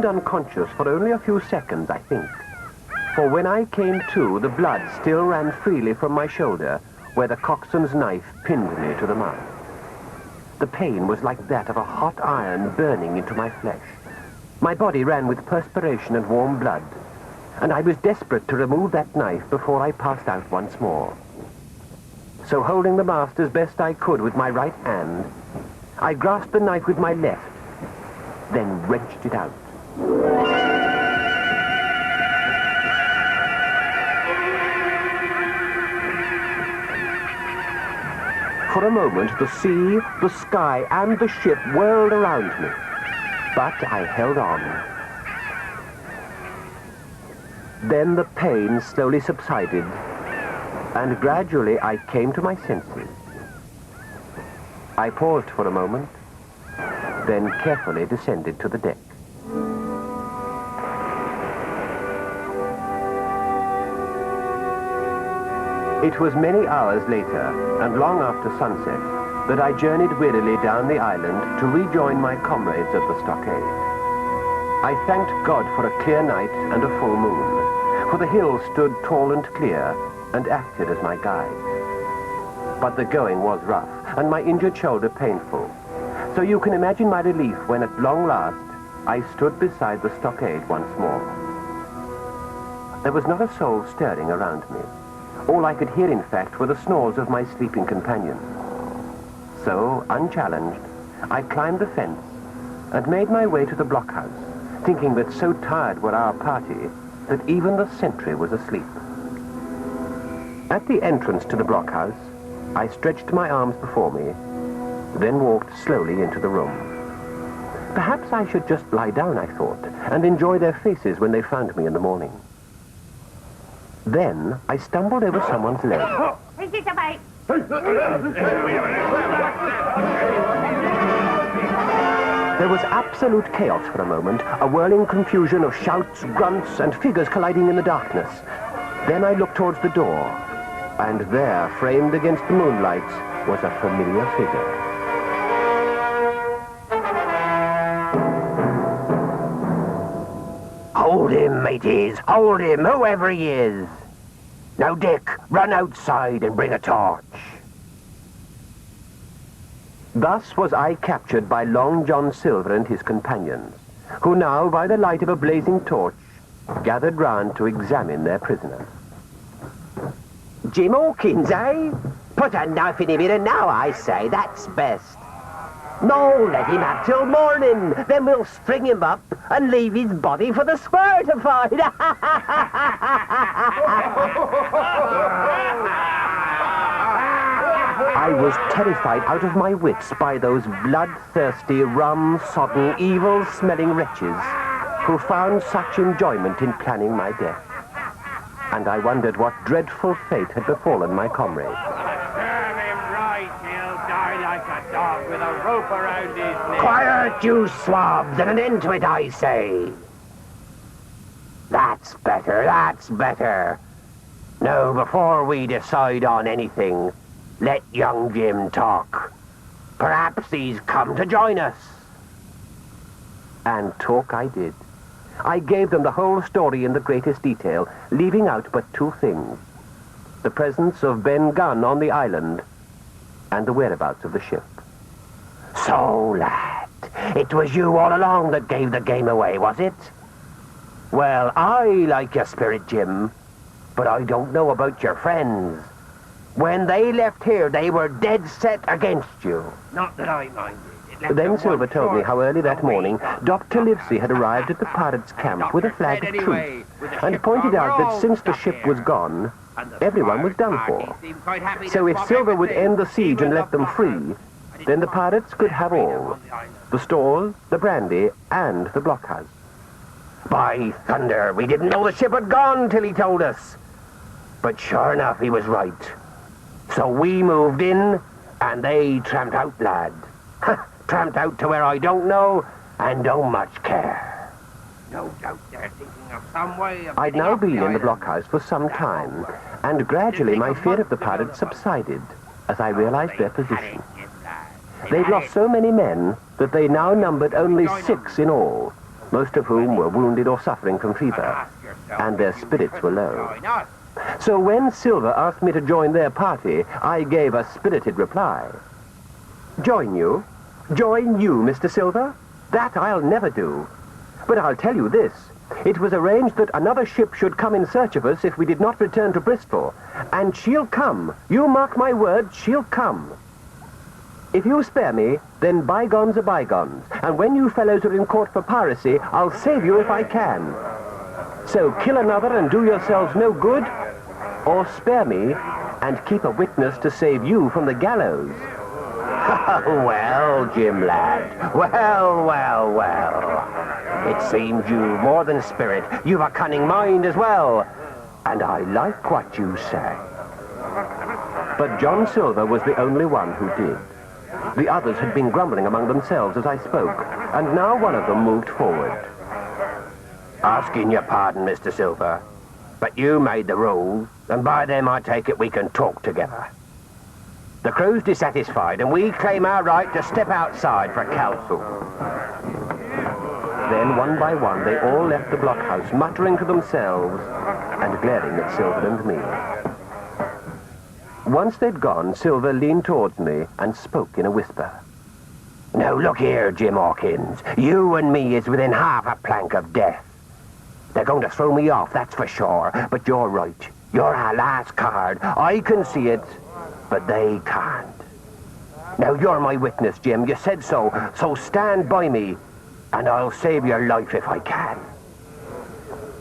remained unconscious for only a few seconds, I think. For when I came to, the blood still ran freely from my shoulder, where the coxswain's knife pinned me to the mud. The pain was like that of a hot iron burning into my flesh. My body ran with perspiration and warm blood, and I was desperate to remove that knife before I passed out once more. So holding the mast as best I could with my right hand, I grasped the knife with my left, then wrenched it out. For a moment, the sea, the sky, and the ship whirled around me, but I held on. Then the pain slowly subsided, and gradually I came to my senses. I paused for a moment, then carefully descended to the deck. It was many hours later, and long after sunset, that I journeyed wearily down the island to rejoin my comrades at the stockade. I thanked God for a clear night and a full moon, for the hills stood tall and clear and acted as my guide. But the going was rough, and my injured shoulder painful. So you can imagine my relief when at long last I stood beside the stockade once more. There was not a soul stirring around me. All I could hear, in fact, were the snores of my sleeping companions. So, unchallenged, I climbed the fence and made my way to the blockhouse, thinking that so tired were our party that even the sentry was asleep. At the entrance to the blockhouse, I stretched my arms before me, then walked slowly into the room. Perhaps I should just lie down, I thought, and enjoy their faces when they found me in the morning. Then I stumbled over someone's leg. Is it a bite? There was absolute chaos for a moment, a whirling confusion of shouts, grunts, and figures colliding in the darkness. Then I looked towards the door, and there, framed against the moonlight, was a familiar figure. Hold him, mateys, hold him, whoever he is. Now, Dick, run outside and bring a torch. Thus was I captured by Long John Silver and his companions, who now, by the light of a blazing torch, gathered round to examine their prisoner. Jim Hawkins, eh? Put a knife in him here now, I say, that's best. No, let him have till morning, then we'll string him up and leave his body for the squire to find. I was terrified out of my wits by those bloodthirsty, rum-sodden, evil-smelling wretches who found such enjoyment in planning my death. And I wondered what dreadful fate had befallen my comrade. Serve him right, he'll die like a dog with a rope around his neck. Quiet, you swabs, and an end to it, I say. That's better, that's better. Now, before we decide on anything, let young Jim talk. Perhaps he's come to join us. And talk I did. I gave them the whole story in the greatest detail, leaving out but two things: the presence of Ben Gunn on the island and the whereabouts of the ship. So, lad, it was you all along that gave the game away, was it? Well, I like your spirit, Jim, but I don't know about your friends. When they left here, they were dead set against you. Not that I minded. Then Silver told me how early that morning Dr. Livesey had arrived at the pirates' camp with a flag of truce, and pointed out that since the ship was gone, everyone was done for. So if Silver would end the siege and let them free, then the pirates could have all: the stores, the brandy, and the blockhouse. By thunder, we didn't know the ship had gone till he told us. But sure enough, he was right. So we moved in, and they tramped out, lad. Tramped out to where I don't know and don't much care. No doubt they're thinking of some way of... I'd now been in the blockhouse for some time, and gradually my fear of the pirates subsided as I realized their position. They'd lost so many men that they now numbered only 6 in all, most of whom were wounded or suffering from fever, and their spirits were low. So when Silver asked me to join their party, I gave a spirited reply. Join you? Join you, Mr. Silver? That I'll never do. But I'll tell you this. It was arranged that another ship should come in search of us if we did not return to Bristol. And she'll come. You mark my word, she'll come. If you spare me, then bygones are bygones. And when you fellows are in court for piracy, I'll save you if I can. So kill another and do yourselves no good, or spare me and keep a witness to save you from the gallows. Well, Jim, lad. Well. It seems you've more than spirit. You've a cunning mind as well. And I like what you say. But John Silver was the only one who did. The others had been grumbling among themselves as I spoke, and now one of them moved forward. Asking your pardon, Mr. Silver, but you made the rules, and by them I take it we can talk together. The crew's dissatisfied, and we claim our right to step outside for counsel. Then, one by one, they all left the blockhouse, muttering to themselves and glaring at Silver and me. Once they'd gone, Silver leaned towards me and spoke in a whisper. Now, look here, Jim Hawkins. You and me is within half a plank of death. They're going to throw me off, that's for sure. But you're right. You're our last card. I can see it, but they can't. Now, you're my witness, Jim. You said so. So stand by me, and I'll save your life if I can.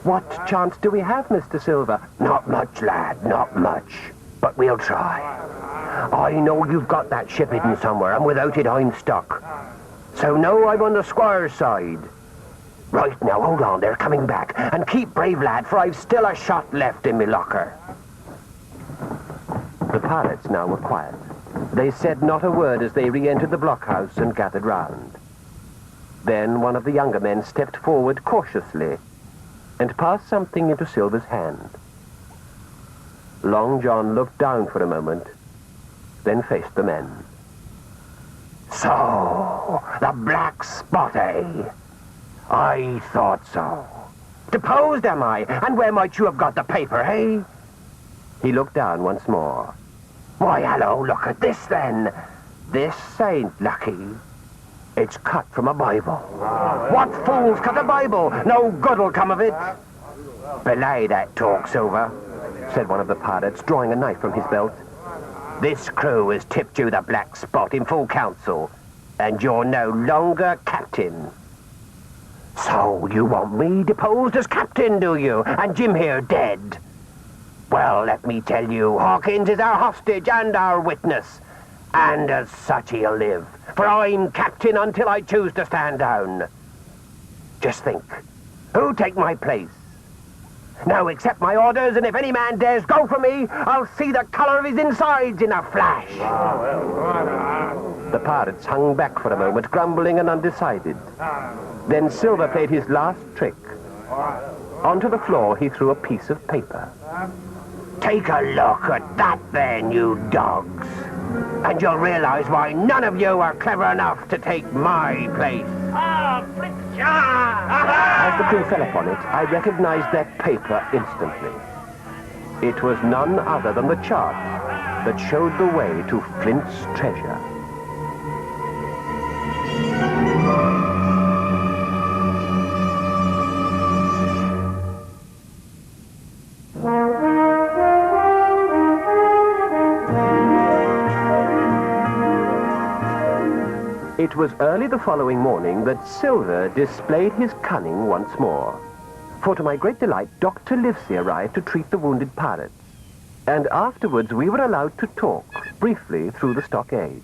What chance do we have, Mr. Silver? Not much, lad, not much. But we'll try. I know you've got that ship hidden somewhere, and without it I'm stuck. So now I'm on the squire's side. Right, now, hold on, they're coming back. And keep brave, lad, for I've still a shot left in me locker. The pirates now were quiet. They said not a word as they re-entered the blockhouse and gathered round. Then one of the younger men stepped forward cautiously and passed something into Silver's hand. Long John looked down for a moment, then faced the men. So, the black spot, eh? I thought so. Deposed am I? And where might you have got the paper, eh? He looked down once more. Why, hello, look at this, then. This ain't lucky. It's cut from a Bible. What fools cut a Bible? No good'll come of it. Belay that talk, Silver, said one of the pirates, drawing a knife from his belt. This crew has tipped you the black spot in full council, and you're no longer captain. So you want me deposed as captain, do you? And Jim here dead? Well, let me tell you, Hawkins is our hostage and our witness. And as such he'll live, for I'm captain until I choose to stand down. Just think, who'll take my place? Now accept my orders, and if any man dares go for me, I'll see the colour of his insides in a flash. The pirates hung back for a moment, grumbling and undecided. Then Silver played his last trick. Onto the floor he threw a piece of paper. Take a look at that then, you dogs. And you'll realize why none of you are clever enough to take my place. As the crew fell upon it, I recognized that paper instantly. It was none other than the chart that showed the way to Flint's treasure. It was early the following morning that Silver displayed his cunning once more. For to my great delight, Dr. Livesey arrived to treat the wounded pirates. And afterwards we were allowed to talk, briefly, through the stockade.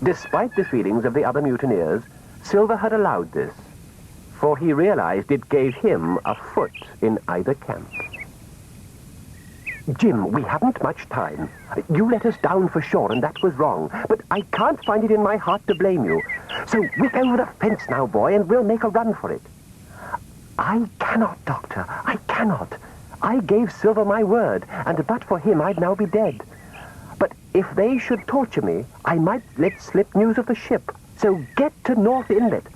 Despite the feelings of the other mutineers, Silver had allowed this, for he realized it gave him a foot in either camp. Jim, we haven't much time. You let us down for sure, and that was wrong. But I can't find it in my heart to blame you. So whip over the fence now, boy, and we'll make a run for it. I cannot, Doctor. I cannot. I gave Silver my word, and but for him, I'd now be dead. But if they should torture me, I might let slip news of the ship. So get to North Inlet.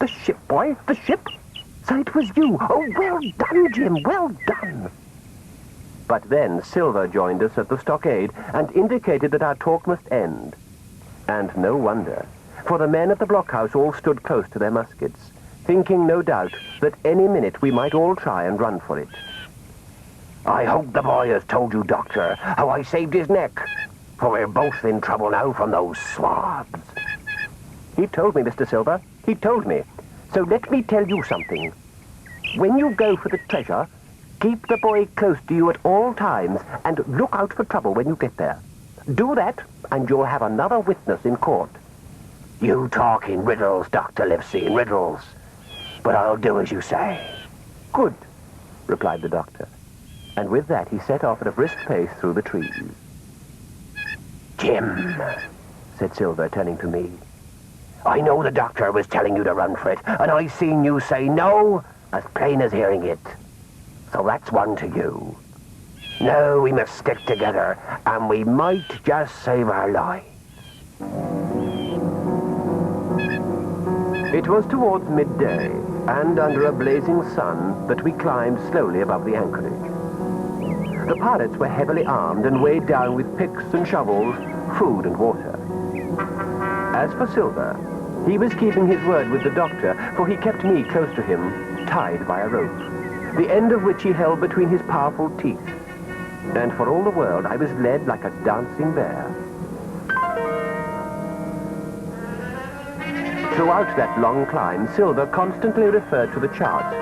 The ship, boy, the ship. So it was you. Oh, well done, Jim, well done. But then Silver joined us at the stockade and indicated that our talk must end. And no wonder, for the men at the blockhouse all stood close to their muskets, thinking, no doubt, that any minute we might all try and run for it. I hope the boy has told you, Doctor, how I saved his neck. For we're both in trouble now from those swabs. He told me, Mr. Silver. He told me. So let me tell you something. When you go for the treasure, keep the boy close to you at all times and look out for trouble when you get there. Do that, and you'll have another witness in court. You talk in riddles, Dr. Livesey, in riddles. But I'll do as you say. Good, replied the doctor. And with that he set off at a brisk pace through the trees. Jim, said Silver, turning to me. I know the doctor was telling you to run for it, and I seen you say no, as plain as hearing it. So that's one to you. No, we must stick together, and we might just save our lives. It was towards midday, and under a blazing sun, that we climbed slowly above the anchorage. The pirates were heavily armed and weighed down with picks and shovels, food and water. As for Silver, he was keeping his word with the doctor, for he kept me close to him, tied by a rope, the end of which he held between his powerful teeth. And for all the world, I was led like a dancing bear. Throughout that long climb, Silver constantly referred to the chart,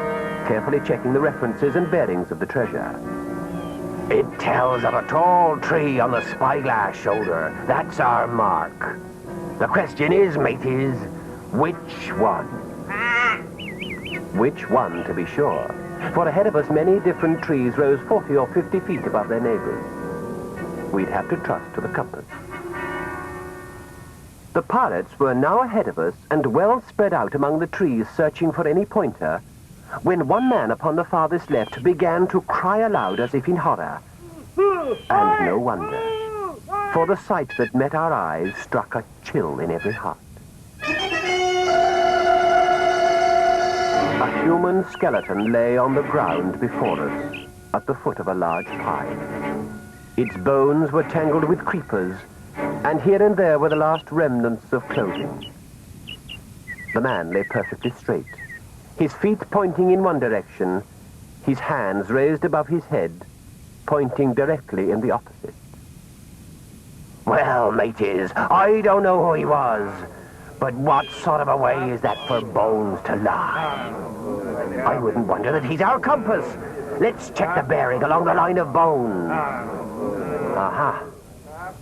carefully checking the references and bearings of the treasure. It tells of a tall tree on the spyglass shoulder. That's our mark. The question is, mateys, which one? Which one, to be sure? For ahead of us, many different trees rose 40 or 50 feet above their neighbors. We'd have to trust to the compass. The pirates were now ahead of us and well spread out among the trees searching for any pointer, when one man upon the farthest left began to cry aloud as if in horror. And no wonder, for the sight that met our eyes struck a chill in every heart. A human skeleton lay on the ground before us, at the foot of a large pine. Its bones were tangled with creepers, and here and there were the last remnants of clothing. The man lay perfectly straight, his feet pointing in one direction, his hands raised above his head, pointing directly in the opposite. Well, mateys, I don't know who he was, but what sort of a way is that for bones to lie? I wouldn't wonder that he's our compass. Let's check the bearing along the line of bones. Aha.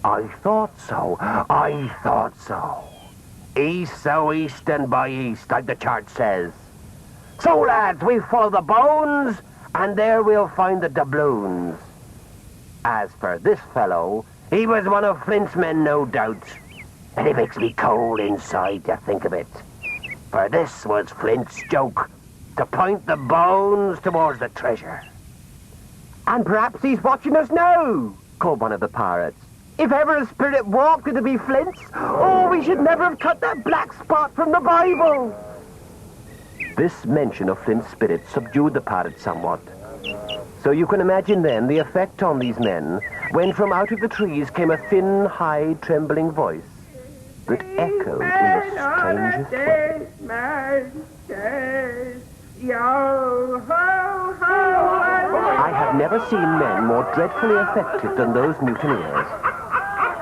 I thought so. I thought so. East, so east, and by east, like the chart says. So, lads, we follow the bones, and there we'll find the doubloons. As for this fellow, he was one of Flint's men, no doubt. And it makes me cold inside to think of it. For this was Flint's joke, to point the bones towards the treasure. And perhaps he's watching us now, called one of the pirates. If ever a spirit walked, it'd be Flint's. Oh, we should never have cut that black spot from the Bible. This mention of Flint's spirit subdued the pirates somewhat. So you can imagine then the effect on these men when from out of the trees came a thin, high, trembling voice that echoed in the strangest way. I have never seen men more dreadfully affected than those mutineers.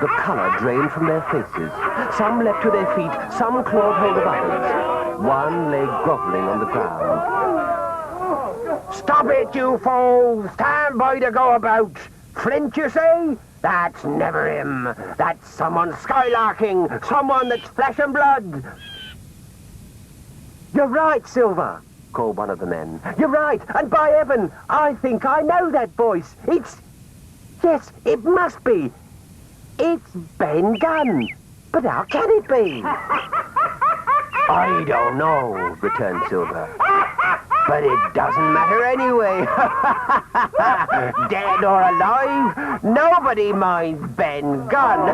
The colour drained from their faces. Some leapt to their feet, some clawed hold of others. One lay grovelling on the ground. Stop it, you fools! Stand by to go about! Flint, you say? That's never him. That's someone skylarking, someone that's flesh and blood. You're right, Silver, called one of the men. You're right, and by heaven, I think I know that voice. Yes, it must be. It's Ben Gunn. But how can it be? I don't know, returned Silver. But it doesn't matter anyway. Dead or alive, nobody minds Ben Gunn.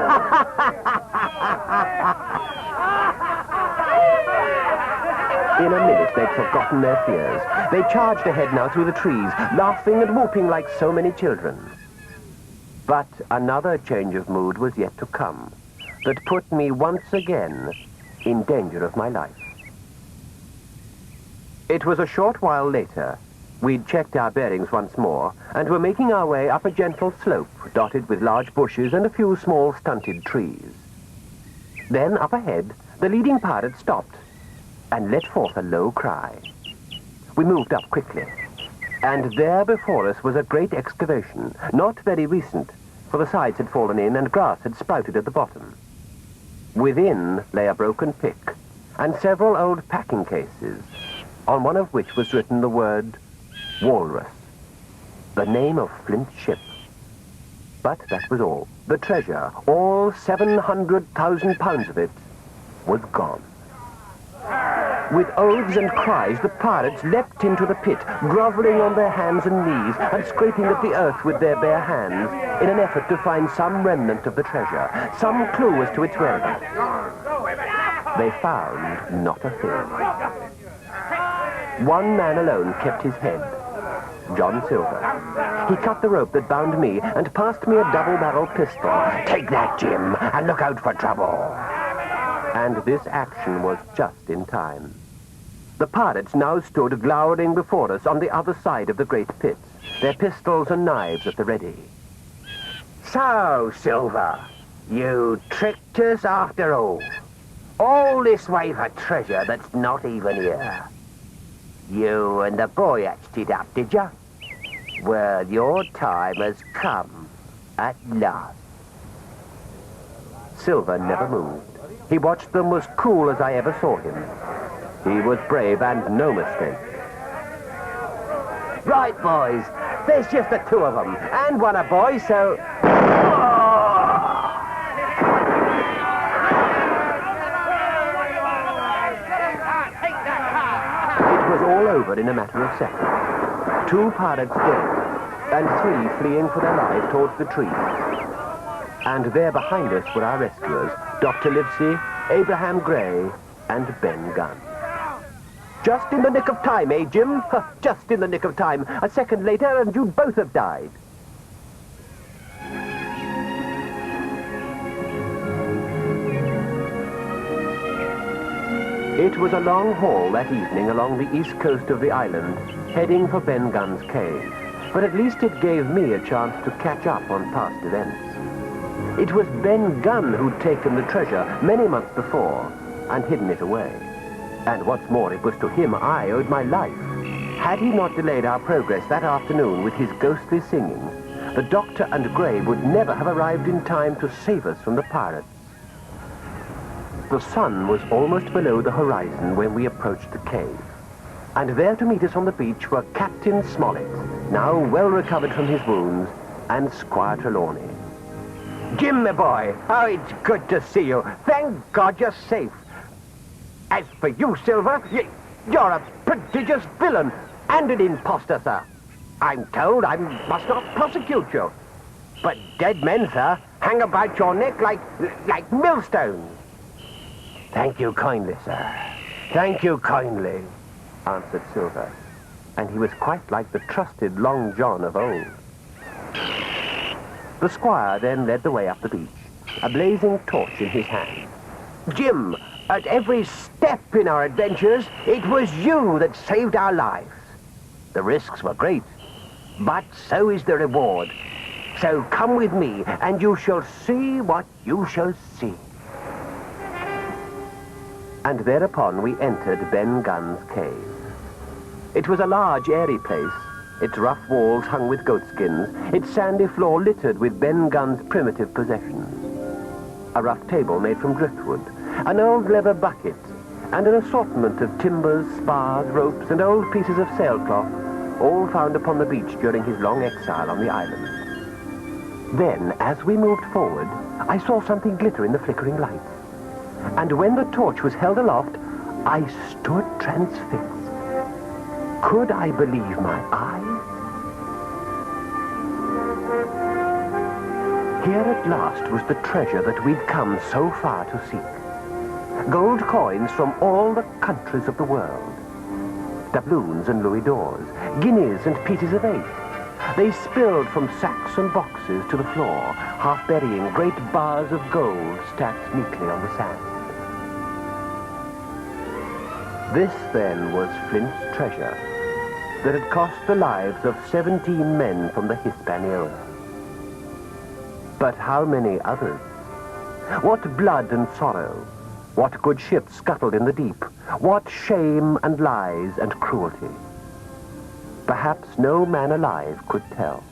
In a minute, they'd forgotten their fears. They charged ahead now through the trees, laughing and whooping like so many children. But another change of mood was yet to come that put me once again in danger of my life. It was a short while later. We'd checked our bearings once more and were making our way up a gentle slope dotted with large bushes and a few small stunted trees. Then, up ahead, the leading pirate stopped and let forth a low cry. We moved up quickly, and there before us was a great excavation, not very recent, for the sides had fallen in and grass had sprouted at the bottom. Within lay a broken pick and several old packing cases, on one of which was written the word Walrus, the name of Flint's ship. But that was all. The treasure, all 700,000 pounds of it, was gone. With oaths and cries, the pirates leapt into the pit, groveling on their hands and knees and scraping at the earth with their bare hands in an effort to find some remnant of the treasure, some clue as to its whereabouts. They found not a thing. One man alone kept his head, John Silver. He cut the rope that bound me and passed me a double-barreled pistol. Take that, Jim, and look out for trouble. And this action was just in time. The pirates now stood glowering before us on the other side of the great pit, their pistols and knives at the ready. So, Silver, you tricked us after all. All this way for treasure that's not even here. You and the boy hatched it up, did you? Well, your time has come at last. Silver never moved. He watched them as cool as I ever saw him. He was brave and no mistake. Right, boys. There's just the two of them, and one a boy, so... It was all over in a matter of seconds. 2 pirates dead, and 3 fleeing for their lives towards the trees. And there behind us were our rescuers, Dr. Livesey, Abraham Gray, and Ben Gunn. Just in the nick of time, eh, Jim? Just in the nick of time. A second later, and you'd both have died. It was a long haul that evening along the east coast of the island, heading for Ben Gunn's cave. But at least it gave me a chance to catch up on past events. It was Ben Gunn who'd taken the treasure many months before and hidden it away. And what's more, it was to him I owed my life. Had he not delayed our progress that afternoon with his ghostly singing, the Doctor and Gray would never have arrived in time to save us from the pirates. The sun was almost below the horizon when we approached the cave. And there to meet us on the beach were Captain Smollett, now well recovered from his wounds, and Squire Trelawney. Jim, my boy, oh, it's good to see you. Thank God you're safe. As for you, Silver, you're a prodigious villain and an impostor, sir. I'm told I must not prosecute you. But dead men, sir, hang about your neck like millstones. Thank you kindly, sir. Thank you kindly, answered Silver. And he was quite like the trusted Long John of old. The squire then led the way up the beach, a blazing torch in his hand. Jim, at every step in our adventures, it was you that saved our lives. The risks were great, but so is the reward. So come with me, and you shall see what you shall see. And thereupon we entered Ben Gunn's cave. It was a large, airy place, its rough walls hung with goatskins, its sandy floor littered with Ben Gunn's primitive possessions. A rough table made from driftwood, an old leather bucket, and an assortment of timbers, spars, ropes, and old pieces of sailcloth, all found upon the beach during his long exile on the island. Then, as we moved forward, I saw something glitter in the flickering light. And when the torch was held aloft, I stood transfixed. Could I believe my eyes? Here at last was the treasure that we'd come so far to seek. gold coins from all the countries of the world. Doubloons and louis d'ors, guineas and pieces of 8. They spilled from sacks and boxes to the floor, half burying great bars of gold stacked neatly on the sand. This, then, was Flint's treasure that had cost the lives of 17 men from the Hispaniola. But how many others? What blood and sorrow? What good ships scuttled in the deep? What shame and lies and cruelty? Perhaps no man alive could tell.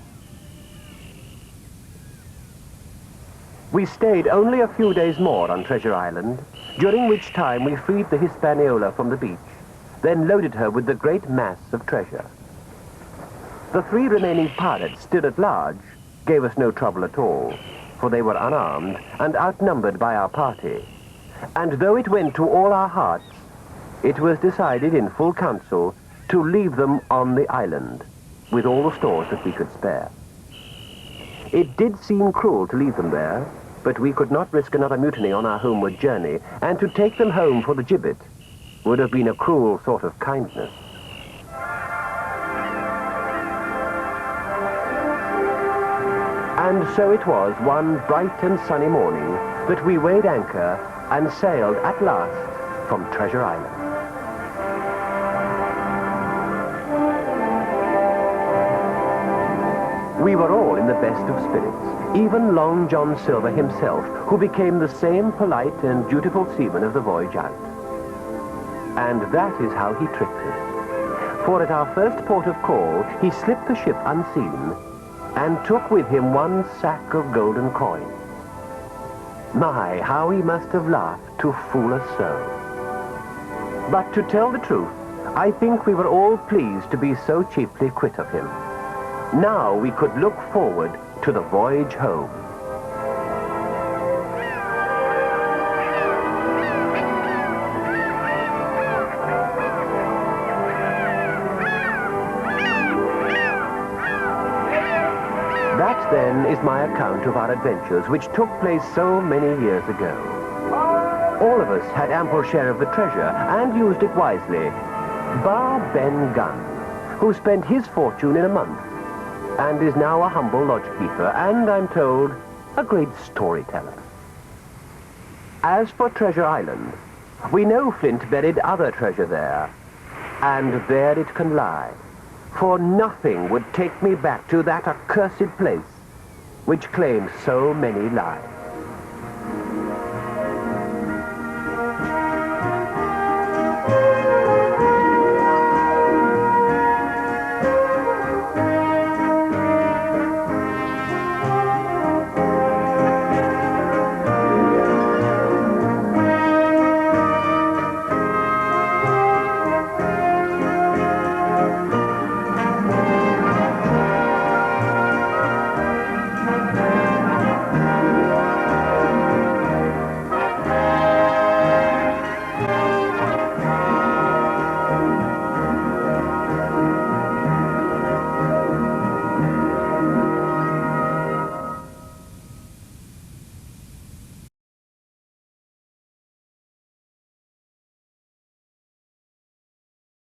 We stayed only a few days more on Treasure Island, during which time we freed the Hispaniola from the beach, then loaded her with the great mass of treasure. The 3 remaining pirates still at large gave us no trouble at all, for they were unarmed and outnumbered by our party. And though it went to all our hearts, it was decided in full council to leave them on the island, with all the stores that we could spare. It did seem cruel to leave them there, but we could not risk another mutiny on our homeward journey, and to take them home for the gibbet would have been a cruel sort of kindness. And so it was one bright and sunny morning that we weighed anchor and sailed at last from Treasure Island. We were all in the best of spirits, even Long John Silver himself, who became the same polite and dutiful seaman of the voyage out. And that is how he tricked us. For at our first port of call, he slipped the ship unseen and took with him 1 sack of golden coins. My, how he must have laughed to fool us so. But to tell the truth, I think we were all pleased to be so cheaply quit of him. Now we could look forward to the voyage home. That, then, is my account of our adventures, which took place so many years ago. All of us had ample share of the treasure and used it wisely, bar Ben Gunn, who spent his fortune in a month and is now a humble lodgekeeper and, I'm told, a great storyteller. As for Treasure Island, we know Flint buried other treasure there, and there it can lie, for nothing would take me back to that accursed place which claimed so many lives.